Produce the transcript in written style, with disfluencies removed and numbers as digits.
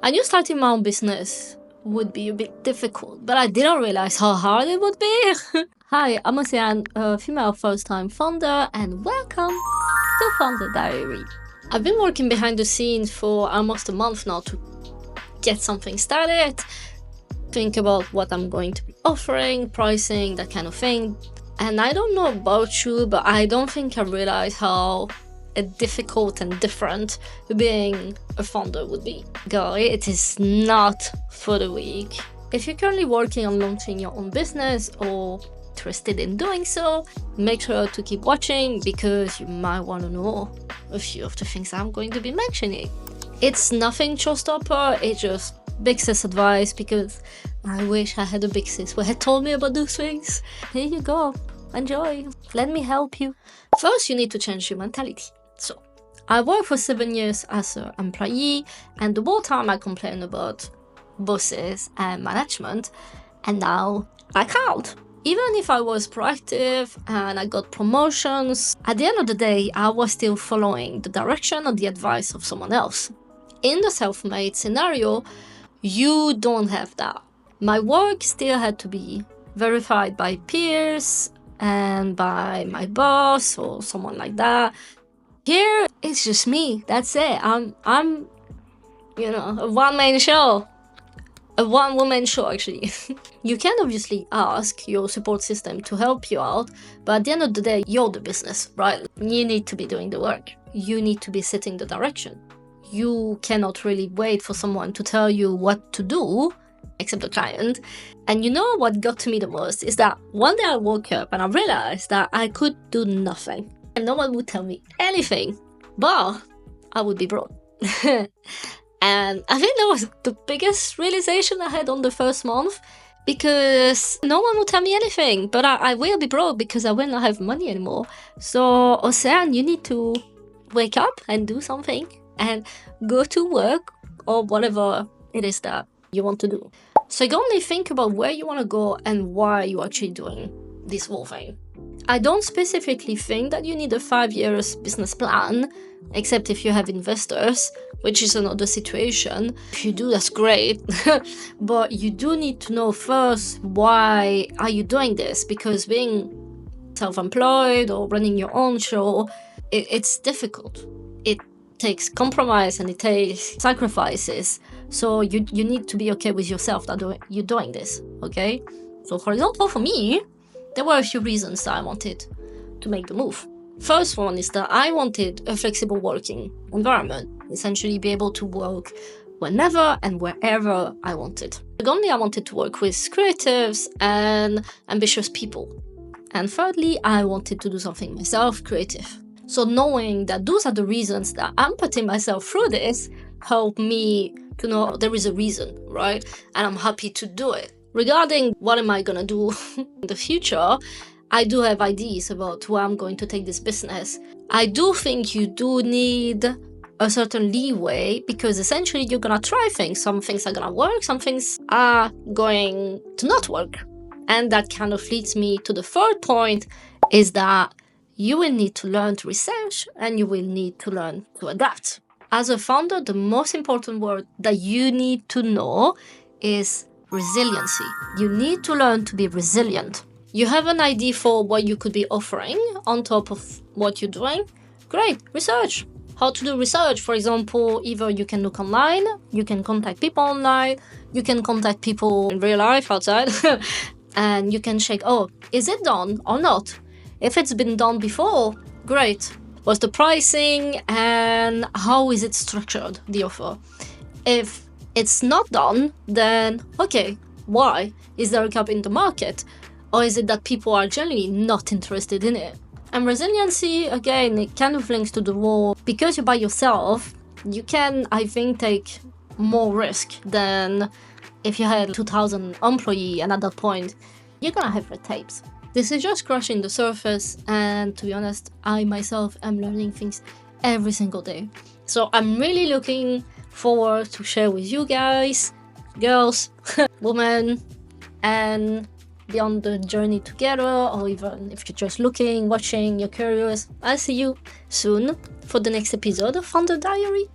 I knew starting my own business would be a bit difficult, but I didn't realize how hard it would be. Hi, I'm Oceane, a female first-time founder, and welcome to Founder Diary. I've been working behind the scenes for almost a month now to get something started, think about what I'm going to be offering, pricing, that kind of thing. And I don't know about you, but I don't think I realized how difficult and different being a founder would be. Guys, it is not for the weak. If you're currently working on launching your own business or interested in doing so, make sure to keep watching because you might want to know a few of the things I'm going to be mentioning. It's nothing showstopper, it's just big sis advice because I wish I had a big sis who had told me about those things. Here you go, enjoy, let me help you. First, you need to change your mentality. So, I worked for 7 years as an employee, and the whole time I complained about bosses and management, and now I can't. Even if I was proactive and I got promotions, at the end of the day, I was still following the direction or the advice of someone else. In the self-made scenario, you don't have that. My work still had to be verified by peers and by my boss or someone like that. Here, it's just me. That's it. I'm a one-man show. A one-woman show, actually. You can obviously ask your support system to help you out, but at the end of the day, you're the business, right? You need to be doing the work. You need to be setting the direction. You cannot really wait for someone to tell you what to do, except the client. And you know what got to me the most is that one day I woke up and I realized that I could do nothing. And no one would tell me anything, but I would be broke. And I think that was the biggest realization I had on the first month, because no one would tell me anything, but I will be broke because I will not have money anymore. So, Oceane, you need to wake up and do something and go to work or whatever it is that you want to do. So you only think about where you want to go and why you're actually doing this whole thing. I don't specifically think that you need a 5 years business plan, except if you have investors, which is another situation. If you do, that's great. But you do need to know first, why are you doing this? Because being self-employed or running your own show, it's difficult. It takes compromise and it takes sacrifices. So you need to be okay with yourself that you're doing this, okay? So for example, for me, there were a few reasons that I wanted to make the move. First one is that I wanted a flexible working environment, essentially be able to work whenever and wherever I wanted. Secondly, I wanted to work with creatives and ambitious people. And thirdly, I wanted to do something myself, creative. So knowing that those are the reasons that I'm putting myself through this helped me to know there is a reason, right? And I'm happy to do it. Regarding what am I gonna do in the future, I do have ideas about where I'm going to take this business. I do think you do need a certain leeway because essentially you're gonna try things. Some things are gonna work, some things are going to not work. And that kind of leads me to the third point, is that you will need to learn to research and you will need to learn to adapt. As a founder, the most important word that you need to know is resiliency. You need to learn to be resilient. You have an idea for what you could be offering on top of what you're doing? Great, research. How to do research? For example, either you can look online, you can contact people online, you can contact people in real life outside, and you can check, oh, is it done or not? If it's been done before, great. What's the pricing and how is it structured, the offer? If it's not done, then okay, why? Is there a gap in the market? Or is it that people are generally not interested in it? And resiliency, again, it kind of links to the wall. Because you're by yourself, you can, I think, take more risk than if you had 2,000 employees, and at that point, you're gonna have red tapes. This is just scratching the surface, and to be honest, I myself am learning things every single day. So I'm really looking forward to share with you guys, girls, women, and be on the journey together, or even if you're just looking, watching, you're curious. I'll see you soon for the next episode of Founder Diary.